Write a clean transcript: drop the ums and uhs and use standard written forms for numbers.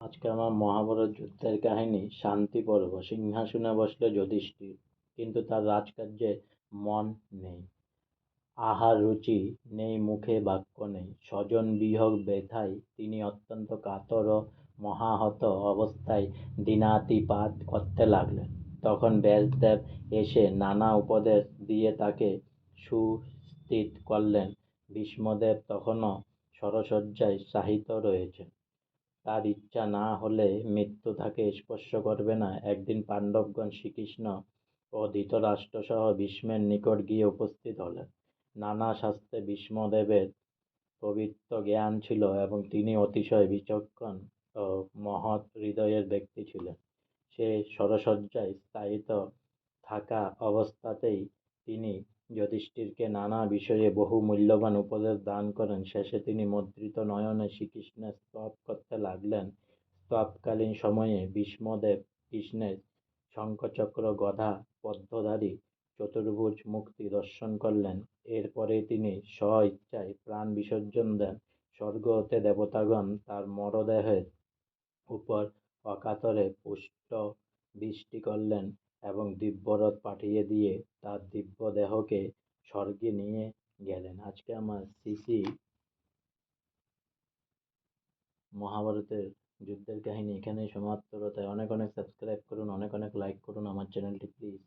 আজকে আমার মহাভারত যুদ্ধের কাহিনী শান্তি পর্ব। সিংহাসনে বসল যুধিষ্ঠির, কিন্তু তার রাজকার্যে মন নেই। আহার রুচি নেই, মুখে বাক্য নেই। স্বজন বিয়োগ ব্যথায় তিনি অত্যন্ত কাতর ও মহাহত অবস্থায় দিনাতিপাত করতে লাগলেন। তখন ব্যাসদেব এসে নানা উপদেশ দিয়ে তাকে সুস্থির করলেন। ভীষ্মদেব তখনও শরশয্যায় শায়িত রয়েছেন। তার ইচ্ছা না হলে মৃত্যু তাকে স্পর্শ করবে না। একদিন পাণ্ডবগণ শ্রীকৃষ্ণ ও ধৃতরাষ্ট্রসহ ভীষ্মের নিকট গিয়ে উপস্থিত হলেন। নানা শাস্ত্রে ভীষ্মদেবের পবিত্র জ্ঞান ছিল এবং তিনি অতিশয় বিচক্ষণ ও মহৎ হৃদয়ের ব্যক্তি ছিলেন। সে শরশয্যায় শায়িত থাকা অবস্থাতেই তিনি যুধিষ্ঠিরকে নানা বিষয়ে বহু মূল্যবান উপদেশ দান করেন। শেষে তিনি মুদ্রিত নয়নে শ্রীকৃষ্ণের স্তব করতে লাগলেন। স্তবকালীন সময়ে ভীষ্মদেব কৃষ্ণের শঙ্খচক্র গদা পদ্মধারী চতুর্ভুজ মুখটি দর্শন করলেন। এরপরেই তিনি স্ব-ইচ্ছায় প্রাণ বিসর্জন দেন। স্বর্গ হতে দেবতাগণ তার মরদেহের উপর অকাতরে পুষ্প বৃষ্টি করলেন এবং দিব্যরথ পাঠিয়ে দিয়ে তার দিব্য দেহকে স্বর্গে নিয়ে গেলেন। আজকে আমার শ্রী মহাভারতের যুদ্ধের কাহিনী এখানেই সমাপ্ত হলো। তাই অনেক অনেক সাবস্ক্রাইব করুন, অনেক অনেক লাইক করুন আমার চ্যানেলটি প্লিজ।